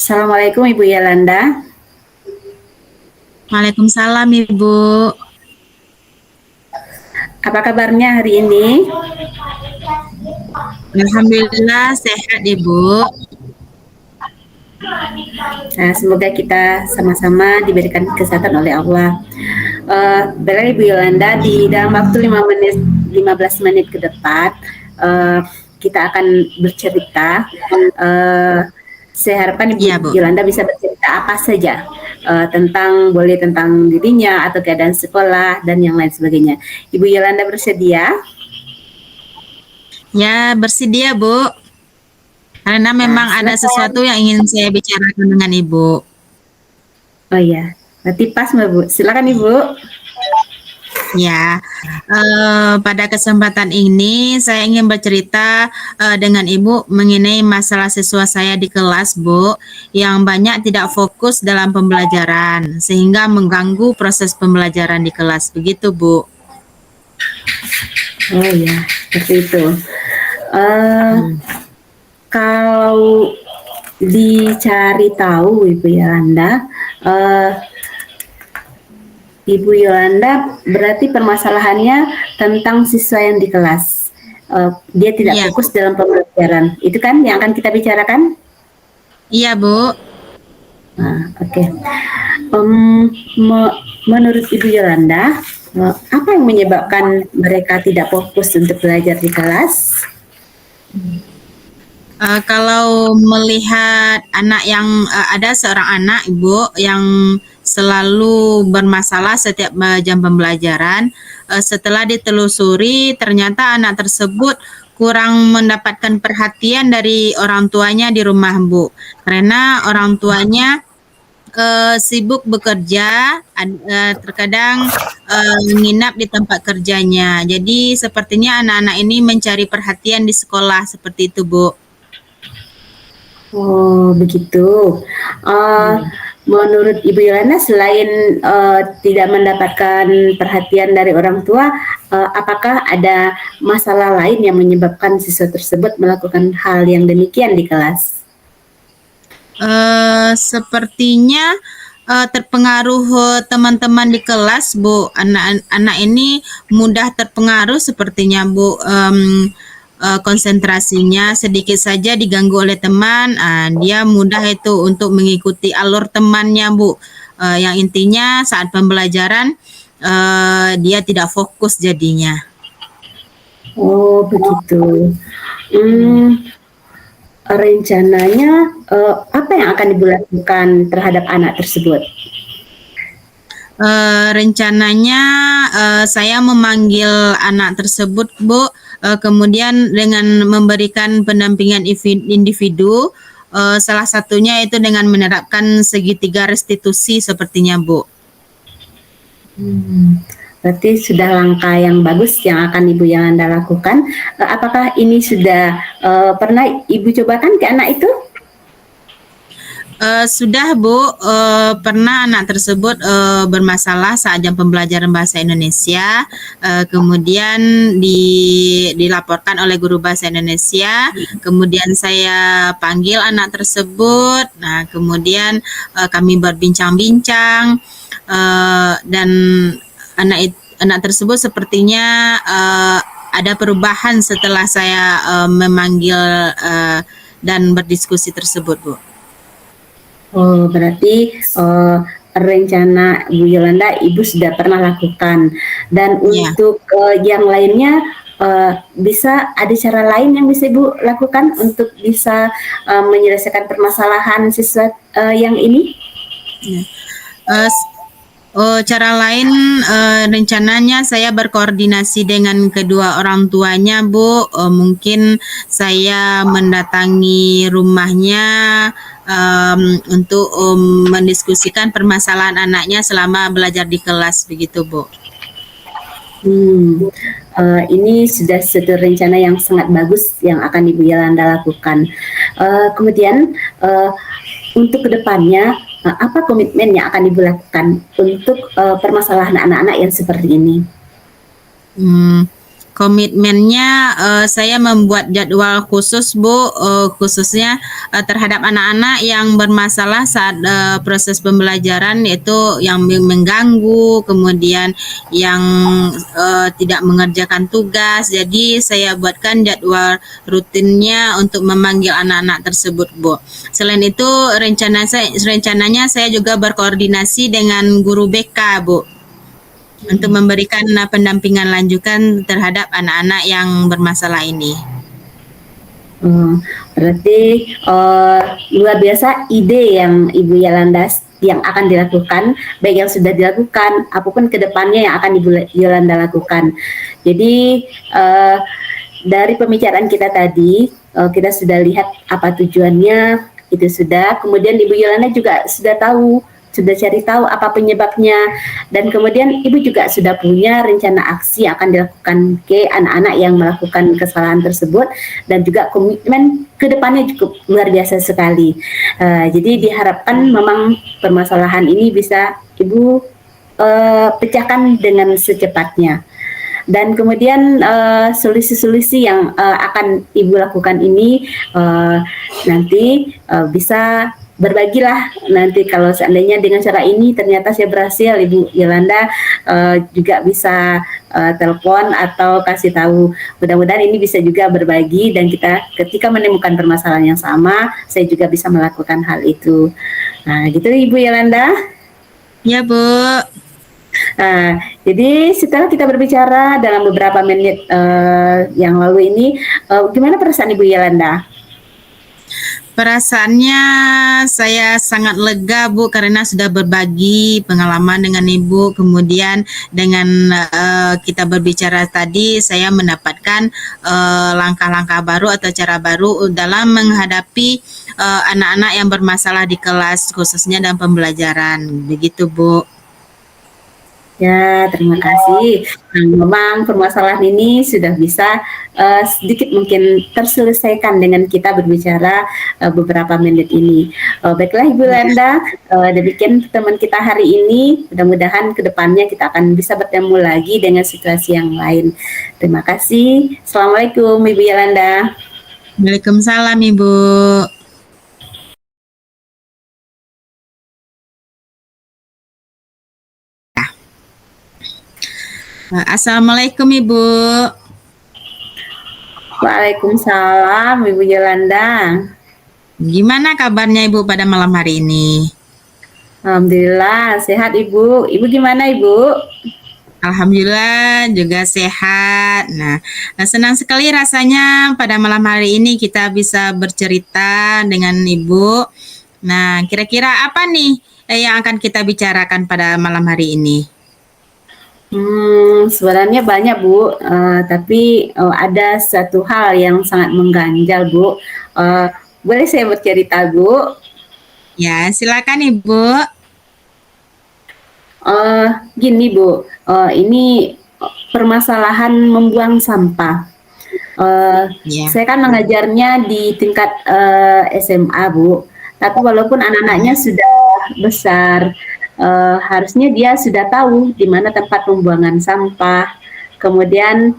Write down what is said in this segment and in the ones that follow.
Assalamualaikum Ibu Yolanda. Waalaikumsalam Ibu. Apa kabarnya hari ini? Alhamdulillah sehat Ibu. Nah, semoga kita sama-sama diberikan kesehatan oleh Allah. Baiklah Ibu Yolanda, di dalam waktu 15 menit ke depan kita akan bercerita. Saya harapkan Ibu Iya, Bu. Yolanda bisa bercerita apa saja tentang dirinya atau keadaan sekolah dan yang lain sebagainya. Ibu Yolanda bersedia? Ya, bersedia Bu. Karena memang ada silakan. sesuatu yang ingin saya bicarakan dengan Ibu. Oh iya, berarti pas Mbak Bu. Silakan Ibu. Ya, pada kesempatan ini saya ingin bercerita dengan Ibu mengenai masalah siswa saya di kelas, Bu, yang banyak tidak fokus dalam pembelajaran sehingga mengganggu proses pembelajaran di kelas. Begitu, Bu. Oh iya, seperti itu. Kalau dicari tahu Ibu Yolanda, Ibu Yolanda berarti permasalahannya tentang siswa yang di kelas. Dia tidak Iya. fokus dalam pembelajaran. Itu kan yang akan kita bicarakan? Iya, Bu. Oke. Menurut Ibu Yolanda, apa yang menyebabkan mereka tidak fokus untuk belajar di kelas? Kalau melihat anak yang ada seorang anak Ibu yang selalu bermasalah setiap jam pembelajaran, setelah ditelusuri ternyata anak tersebut kurang mendapatkan perhatian dari orang tuanya di rumah, Bu. Karena orang tuanya sibuk bekerja, terkadang menginap di tempat kerjanya. Jadi sepertinya anak-anak ini mencari perhatian di sekolah, seperti itu, Bu. Oh, begitu. Menurut Ibu Yolanda, selain tidak mendapatkan perhatian dari orang tua, apakah ada masalah lain yang menyebabkan siswa tersebut melakukan hal yang demikian di kelas? Sepertinya terpengaruh teman-teman di kelas, Bu. Anak ini mudah terpengaruh sepertinya, Bu. Konsentrasinya sedikit saja diganggu oleh teman, dia mudah itu untuk mengikuti alur temannya, Bu. Yang intinya saat pembelajaran dia tidak fokus jadinya. Oh, begitu. Rencananya apa yang akan Ibu lakukan terhadap anak tersebut? Rencananya saya memanggil anak tersebut, Bu, kemudian dengan memberikan pendampingan individu, salah satunya itu dengan menerapkan segitiga restitusi sepertinya, Bu. Berarti sudah langkah yang bagus yang akan Ibu Yolanda lakukan. Apakah ini sudah pernah Ibu cobakan ke anak itu? Sudah, Bu. Pernah anak tersebut bermasalah saat jam pembelajaran bahasa Indonesia, kemudian dilaporkan oleh guru bahasa Indonesia, kemudian saya panggil anak tersebut, nah kemudian kami berbincang-bincang, dan anak tersebut sepertinya ada perubahan setelah saya memanggil dan berdiskusi tersebut, Bu. Oh, berarti rencana Bu Yolanda Ibu sudah pernah lakukan. Dan untuk yang lainnya, bisa ada cara lain yang bisa Ibu lakukan untuk bisa menyelesaikan permasalahan siswa yang ini? Cara lain rencananya saya berkoordinasi dengan kedua orang tuanya, Bu. Mungkin saya mendatangi rumahnya untuk mendiskusikan permasalahan anaknya selama belajar di kelas, begitu, Bu. Ini sudah satu rencana yang sangat bagus yang akan Ibu Yolanda lakukan. Kemudian untuk kedepannya, apa komitmen yang akan Ibu lakukan untuk permasalahan anak-anak yang seperti ini? Komitmennya saya membuat jadwal khusus Bu, khususnya terhadap anak-anak yang bermasalah saat proses pembelajaran, yaitu yang mengganggu, kemudian yang tidak mengerjakan tugas. Jadi saya buatkan jadwal rutinnya untuk memanggil anak-anak tersebut Bu. Selain itu rencananya saya juga berkoordinasi dengan guru BK Bu, untuk memberikan pendampingan lanjutan terhadap anak-anak yang bermasalah ini. Berarti luar biasa ide yang Ibu Yolanda yang akan dilakukan, baik yang sudah dilakukan, apapun kedepannya yang akan Ibu Yolanda lakukan. Jadi dari pembicaraan kita tadi, kita sudah lihat apa tujuannya, itu sudah. Kemudian Ibu Yolanda juga sudah cari tahu apa penyebabnya, dan kemudian Ibu juga sudah punya rencana aksi yang akan dilakukan ke anak-anak yang melakukan kesalahan tersebut, dan juga komitmen ke depannya cukup luar biasa sekali. Jadi diharapkan memang permasalahan ini bisa Ibu pecahkan dengan secepatnya. Dan kemudian solusi-solusi yang akan Ibu lakukan ini nanti bisa berbagilah nanti kalau seandainya dengan cara ini ternyata saya berhasil, Ibu Yolanda juga bisa telepon atau kasih tahu. Mudah-mudahan ini bisa juga berbagi, dan kita ketika menemukan permasalahan yang sama, saya juga bisa melakukan hal itu. Nah, gitu Ibu Yolanda. Ya Bu. Jadi setelah kita berbicara dalam beberapa menit yang lalu ini, gimana perasaan Ibu Yolanda? Perasaannya saya sangat lega Bu, karena sudah berbagi pengalaman dengan Ibu. Kemudian dengan kita berbicara tadi, saya mendapatkan langkah-langkah baru atau cara baru dalam menghadapi anak-anak yang bermasalah di kelas, khususnya dalam pembelajaran. Begitu Bu. Ya, terima kasih. Memang permasalahan ini sudah bisa sedikit mungkin terselesaikan dengan kita berbicara beberapa menit ini. Baiklah Ibu Yolanda, demikian teman kita hari ini. Mudah-mudahan kedepannya kita akan bisa bertemu lagi dengan situasi yang lain. Terima kasih. Assalamualaikum Ibu Yolanda. Waalaikumsalam Ibu. Assalamualaikum Ibu. Waalaikumsalam Ibu Yolanda. Gimana kabarnya Ibu pada malam hari ini? Alhamdulillah sehat Ibu. Ibu gimana Ibu? Alhamdulillah juga sehat. Nah, senang sekali rasanya pada malam hari ini kita bisa bercerita dengan Ibu. Nah, kira-kira apa nih yang akan kita bicarakan pada malam hari ini? Sebenarnya banyak Bu, tapi ada satu hal yang sangat mengganjal Bu. Boleh saya bercerita Bu? Ya, silakan Ibu. Gini Bu, ini permasalahan membuang sampah. Saya kan mengajarnya di tingkat SMA Bu, tapi walaupun anak-anaknya sudah besar, harusnya dia sudah tahu di mana tempat pembuangan sampah. Kemudian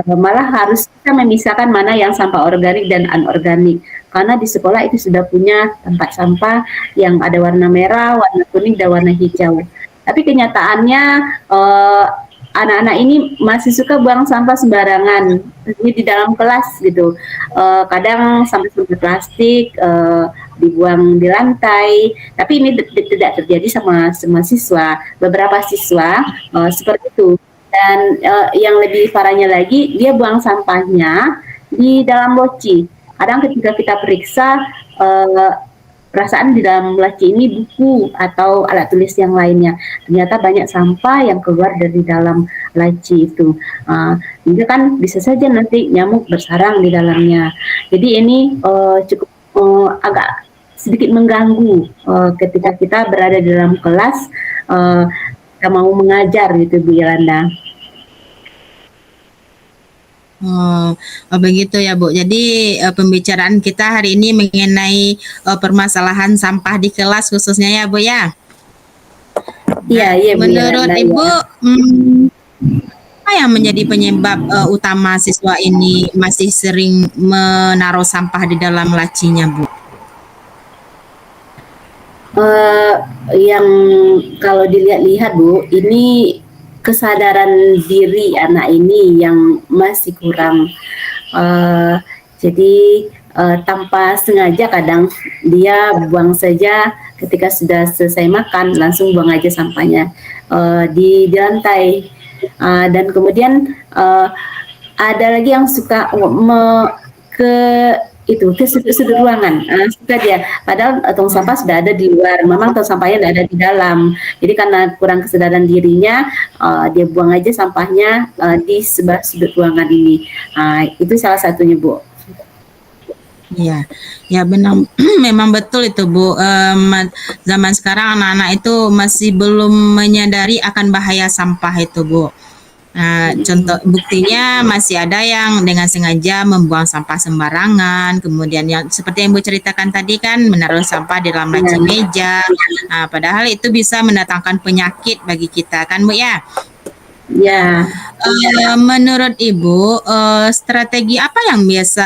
malah harus kita memisahkan mana yang sampah organik dan anorganik. Karena di sekolah itu sudah punya tempat sampah yang ada warna merah, warna kuning, dan warna hijau. Tapi kenyataannya anak-anak ini masih suka buang sampah sembarangan, ini di dalam kelas gitu. Kadang sampah-sampah plastik dibuang di lantai, tapi ini tidak terjadi sama semua siswa. Beberapa siswa seperti itu. Dan yang lebih parahnya lagi, dia buang sampahnya di dalam loci. Kadang ketika kita periksa, perasaan di dalam laci ini buku atau alat tulis yang lainnya. Ternyata banyak sampah yang keluar dari dalam laci itu. Ini kan bisa saja nanti nyamuk bersarang di dalamnya. Jadi ini cukup agak sedikit mengganggu ketika kita berada di dalam kelas, kita mau mengajar gitu Bu Yolanda. Begitu ya Bu. Jadi pembicaraan kita hari ini mengenai permasalahan sampah di kelas khususnya ya Bu ya. Iya, iya Bu Menurut Yolanda, Ibu, ya. apa apa yang menjadi penyebab utama siswa ini masih sering menaruh sampah di dalam lacinya, Bu? Eh, yang kalau dilihat-lihat Bu, ini kesadaran diri anak ini yang masih kurang. Eh, jadi tanpa sengaja kadang dia buang saja ketika sudah selesai makan langsung buang aja sampahnya di lantai. Dan kemudian ada lagi yang suka ke ke sudut-sudut ruangan, suka dia. Padahal tong sampah sudah ada di luar, memang tong sampahnya tidak ada di dalam. Jadi karena kurang kesadaran dirinya, dia buang aja sampahnya di sebelah sudut ruangan ini. Itu salah satunya, Bu. Iya, ya benar, memang betul itu Bu. Zaman sekarang anak-anak itu masih belum menyadari akan bahaya sampah itu Bu. Nah, contoh buktinya masih ada yang dengan sengaja membuang sampah sembarangan, kemudian yang seperti yang Bu ceritakan tadi kan menaruh sampah di dalam laci meja. Nah, padahal itu bisa mendatangkan penyakit bagi kita kan Bu ya. Ya, Menurut Ibu, strategi apa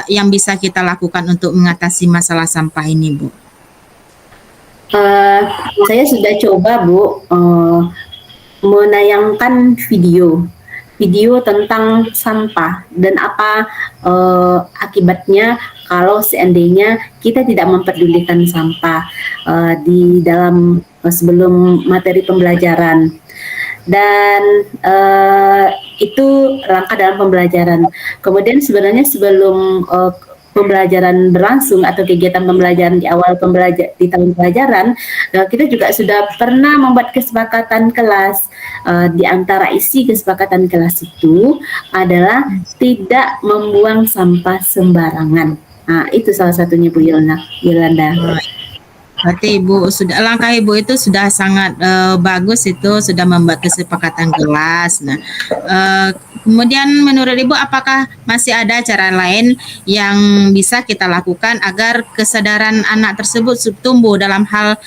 yang bisa kita lakukan untuk mengatasi masalah sampah ini, Bu? saya sudah coba Bu menayangkan video tentang sampah dan apa akibatnya kalau seandainya kita tidak memperdulikan sampah di dalam sebelum materi pembelajaran. Dan itu langkah dalam pembelajaran. Kemudian sebenarnya sebelum pembelajaran berlangsung atau kegiatan pembelajaran di awal di tahun pelajaran, kita juga sudah pernah membuat kesepakatan kelas. Di antara isi kesepakatan kelas itu adalah tidak membuang sampah sembarangan. Itu salah satunya Bu Yolanda. Berarti langkah Ibu itu sudah sangat bagus, itu sudah membuat kesepakatan kelas. Nah, kemudian menurut Ibu apakah masih ada cara lain yang bisa kita lakukan agar kesadaran anak tersebut tumbuh dalam hal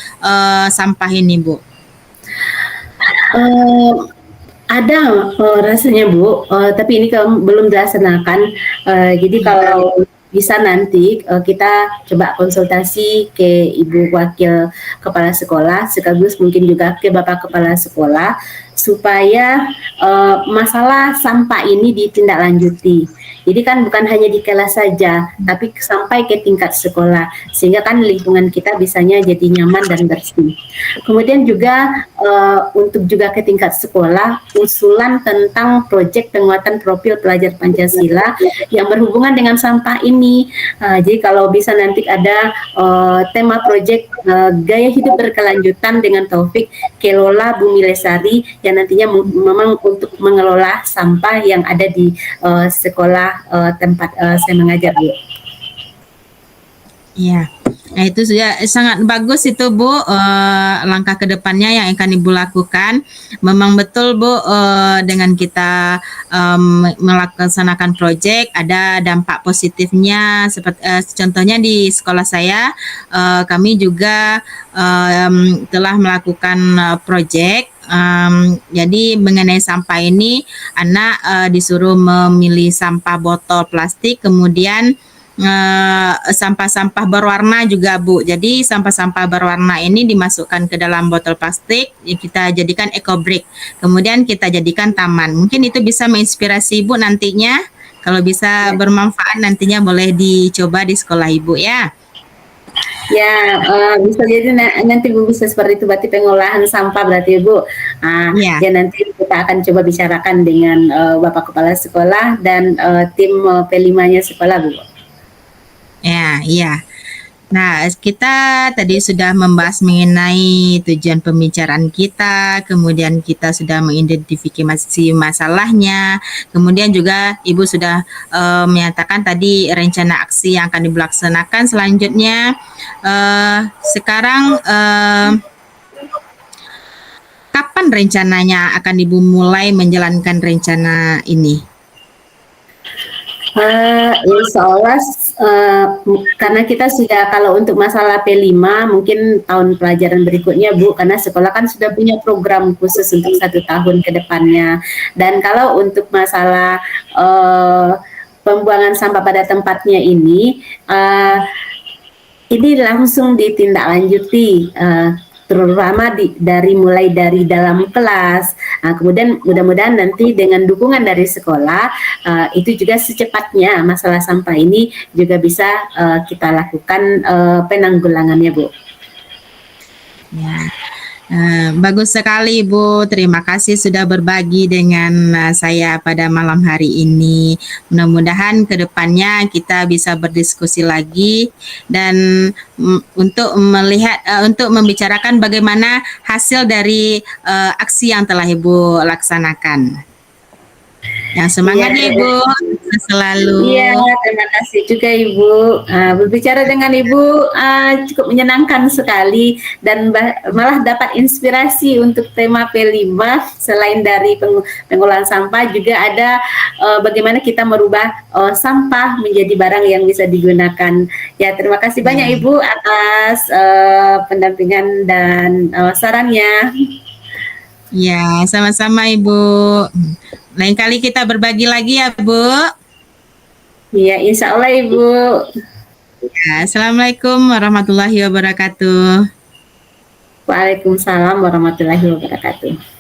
sampah ini, Bu? Ada rasanya Bu, tapi ini belum dilaksanakan. Jadi kalau bisa nanti kita coba konsultasi ke Ibu Wakil Kepala Sekolah, sekaligus mungkin juga ke Bapak Kepala Sekolah, supaya masalah sampah ini ditindaklanjuti. Jadi kan bukan hanya di kelas saja, tapi sampai ke tingkat sekolah, sehingga kan lingkungan kita bisanya jadi nyaman dan bersih. Kemudian juga untuk juga ke tingkat sekolah, usulan tentang proyek penguatan profil pelajar Pancasila yang berhubungan dengan sampah ini. Jadi kalau bisa nanti ada tema proyek gaya hidup berkelanjutan dengan Taufik Kelola Bumi Lestari yang nantinya memang untuk mengelola sampah yang ada di sekolah tempat saya mengajar, Bu. Iya. Nah, itu sudah sangat bagus itu Bu, langkah kedepannya yang akan Ibu lakukan. Memang betul Bu, dengan kita melaksanakan proyek ada dampak positifnya. Seperti contohnya di sekolah saya, kami juga telah melakukan proyek. Jadi mengenai sampah ini, anak disuruh memilih sampah botol plastik, kemudian sampah-sampah berwarna juga Bu. Jadi sampah-sampah berwarna ini dimasukkan ke dalam botol plastik, kita jadikan eco brick, kemudian kita jadikan taman. Mungkin itu bisa menginspirasi Ibu nantinya. Kalau bisa bermanfaat nantinya boleh dicoba di sekolah Ibu ya. Ya, bisa jadi nanti Bu bisa seperti itu, berarti pengolahan sampah berarti Bu. Ya nanti kita akan coba bicarakan dengan Bapak Kepala Sekolah dan tim P5-nya sekolah Bu. Ya, iya. Nah, kita tadi sudah membahas mengenai tujuan pembicaraan kita, kemudian kita sudah mengidentifikasi masalahnya, kemudian juga Ibu sudah menyatakan tadi rencana aksi yang akan dilaksanakan selanjutnya. Sekarang kapan rencananya akan Ibu mulai menjalankan rencana ini? Insya Allah, karena kita sudah kalau untuk masalah P5 mungkin tahun pelajaran berikutnya Bu, karena sekolah kan sudah punya program khusus untuk 1 tahun ke depannya. Dan kalau untuk masalah pembuangan sampah pada tempatnya ini langsung ditindaklanjuti, terutama mulai dari dalam kelas. Kemudian mudah-mudahan nanti dengan dukungan dari sekolah, itu juga secepatnya masalah sampah ini juga bisa kita lakukan penanggulangannya, Bu. Ya. Bagus sekali Ibu, terima kasih sudah berbagi dengan saya pada malam hari ini. Mudah-mudahan ke depannya kita bisa berdiskusi lagi dan untuk melihat, untuk membicarakan bagaimana hasil dari aksi yang telah Ibu laksanakan. Yang semangat ya, Ibu, selalu. Iya, terima kasih juga Ibu. Berbicara dengan Ibu cukup menyenangkan sekali dan malah dapat inspirasi untuk tema P5. Selain dari pengolahan sampah, juga ada bagaimana kita merubah sampah menjadi barang yang bisa digunakan. Ya, terima kasih banyak Ibu atas pendampingan dan sarannya. Ya, sama-sama Ibu. Lain kali kita berbagi lagi ya, Bu. Iya, insya Allah Ibu. Ya, Assalamualaikum warahmatullahi wabarakatuh. Waalaikumsalam warahmatullahi wabarakatuh.